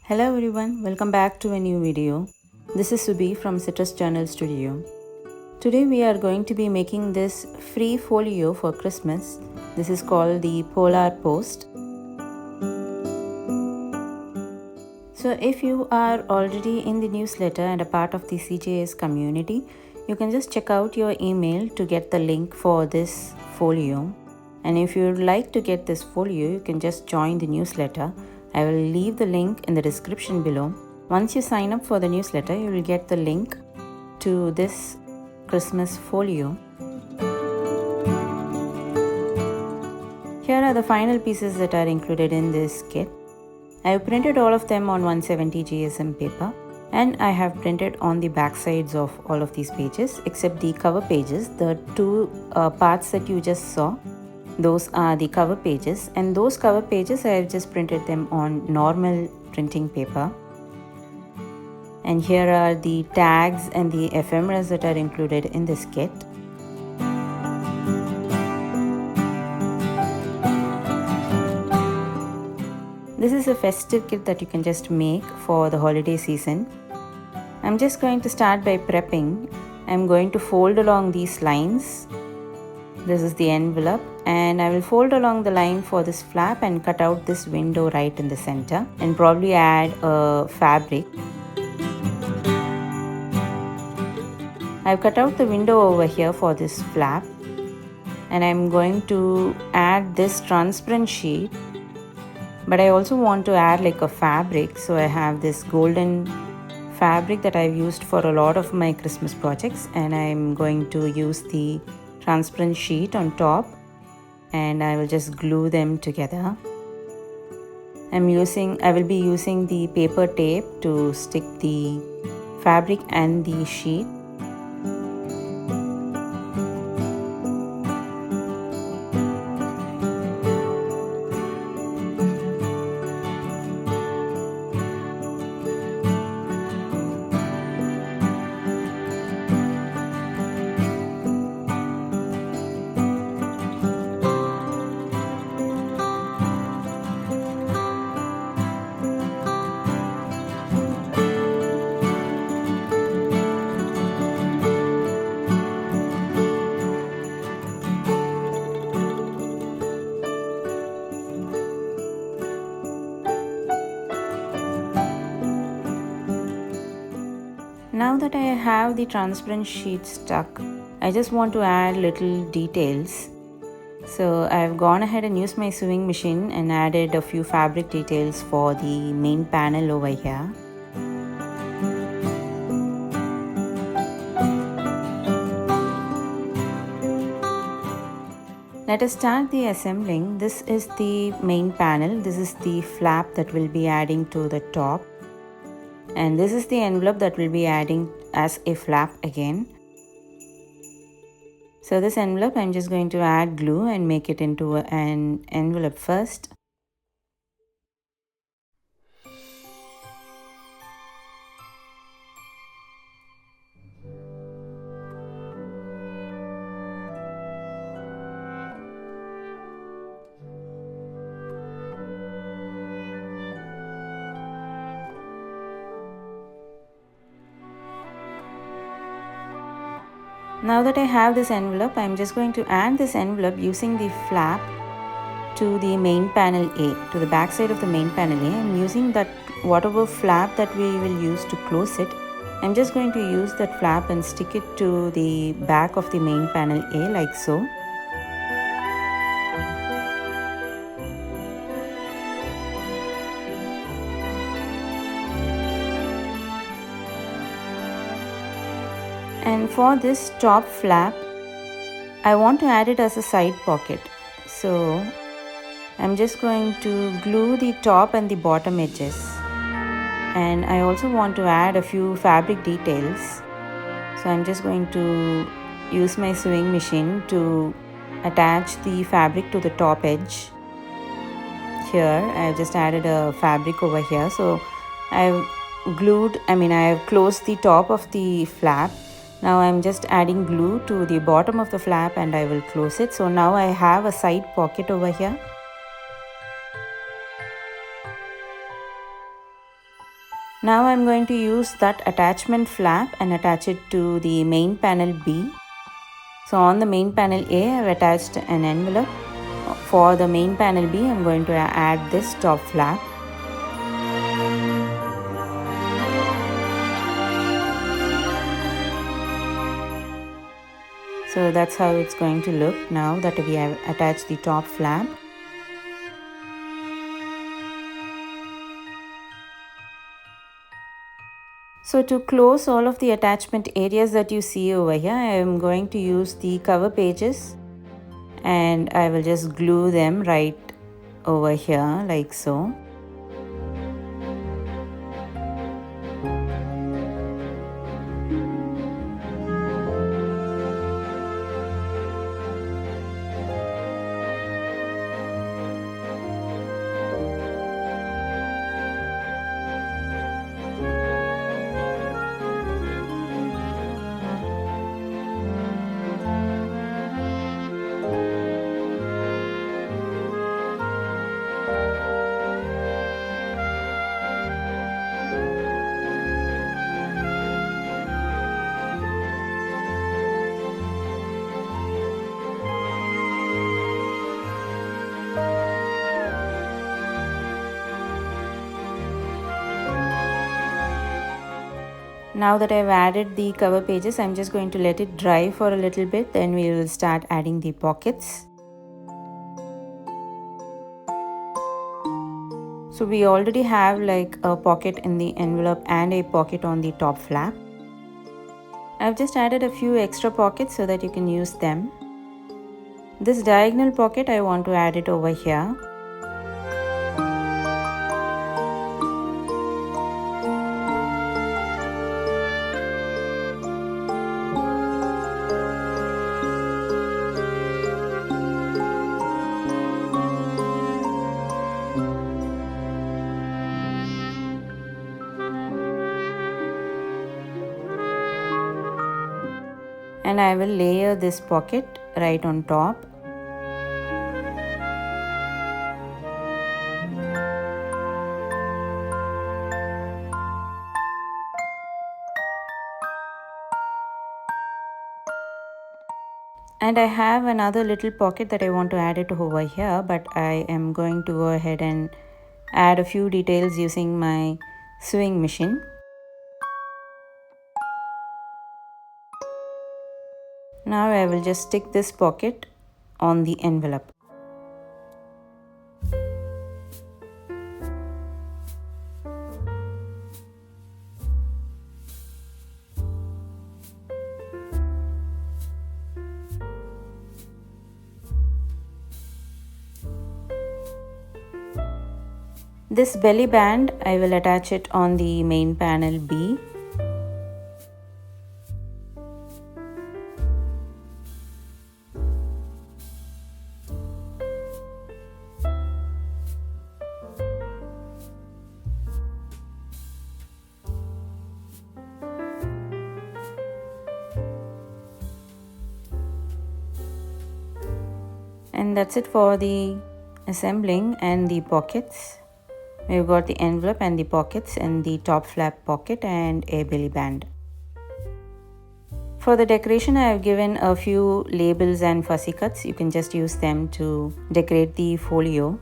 Hello everyone, welcome back to a new video. This is Subi from Citrus Journal Studio. Today we are going to be making this free folio for Christmas. This is called the Polar Post. So if you are already in the newsletter and a part of the CJS community, you can just check out your email to get the link for this folio. And if you would like to get this folio, you can just join the newsletter. I will leave the link in the description below. Once you sign up for the newsletter, you will get the link to this Christmas folio. Here are the final pieces that are included in this kit. I have printed all of them on 170 GSM paper, and I have printed on the back sides of all of these pages except the cover pages. The two parts that you just saw, those are the cover pages, and those cover pages I have just printed them on normal printing paper. And here are the tags and the ephemeras that are included in this kit. This is a festive kit that you can just make for the holiday season. I'm just going to start by prepping. I'm going to fold along these lines. This is the envelope, and I will fold along the line for this flap and cut out this window right in the center and probably add a fabric. I've cut out the window over here for this flap, and I'm going to add this transparent sheet, but I also want to add like a fabric. So I have this golden fabric that I've used for a lot of my Christmas projects, and I'm going to use the transparent sheet on top, and I will just glue them together. I will be using the paper tape to stick the fabric and the sheet. Now that I have the transparent sheet stuck, I just want to add little details. So I've gone ahead and used my sewing machine and added a few fabric details for the main panel over here. Let us start the assembling. This is the main panel. This is the flap that we'll be adding to the top. And this is the envelope that we'll be adding as a flap again. So this envelope, I'm just going to add glue and make it into an envelope first. Now that I have this envelope, I'm just going to add this envelope using the flap to the main panel A, to the back side of the main panel A. I'm using that whatever flap that we will use to close it. I'm just going to use that flap and stick it to the back of the main panel A like so. And for this top flap, I want to add it as a side pocket. So I'm just going to glue the top and the bottom edges. And I also want to add a few fabric details. So I'm just going to use my sewing machine to attach the fabric to the top edge. Here I've just added a fabric over here. So I have closed the top of the flap. Now I'm just adding glue to the bottom of the flap and I will close it. So now I have a side pocket over here. Now I'm going to use that attachment flap and attach it to the main panel B. So on the main panel A, I've attached an envelope. For the main panel B, I'm going to add this top flap. So that's how it's going to look now that we have attached the top flap. So to close all of the attachment areas that you see over here, I am going to use the cover pages and I will just glue them right over here like so. Now that I've added the cover pages, I'm just going to let it dry for a little bit, then we will start adding the pockets. So we already have like a pocket in the envelope and a pocket on the top flap. I've just added a few extra pockets so that you can use them. This diagonal pocket, I want to add it over here. And I will layer this pocket right on top. And I have another little pocket that I want to add it over here, but I am going to go ahead and add a few details using my sewing machine. Now I will just stick this pocket on the envelope. This belly band, I will attach it on the main panel B. And that's it for the assembling and the pockets. We've got the envelope and the pockets and the top flap pocket and a belly band. For the decoration, I have given a few labels and fussy cuts. You can just use them to decorate the folio.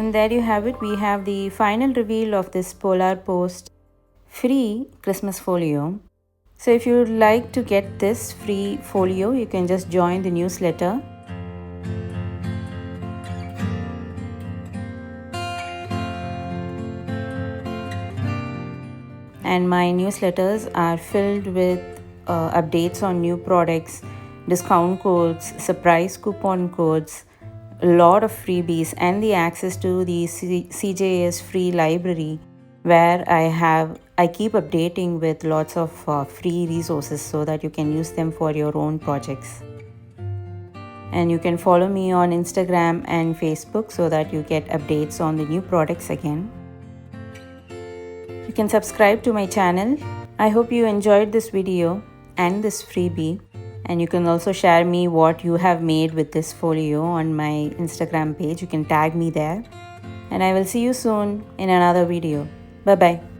And there you have it. We have the final reveal of this Polar Post free Christmas folio. So if you would like to get this free folio, you can just join the newsletter. And my newsletters are filled with updates on new products, discount codes, surprise coupon codes, a lot of freebies, and the access to the CJS free library, where I keep updating with lots of free resources so that you can use them for your own projects. And you can follow me on Instagram and Facebook so that you get updates on the new products again. You can subscribe to my channel. I hope you enjoyed this video and this freebie, and you can also share me what you have made with this folio on my Instagram page. You can tag me there, and I will see you soon in another video. Bye bye.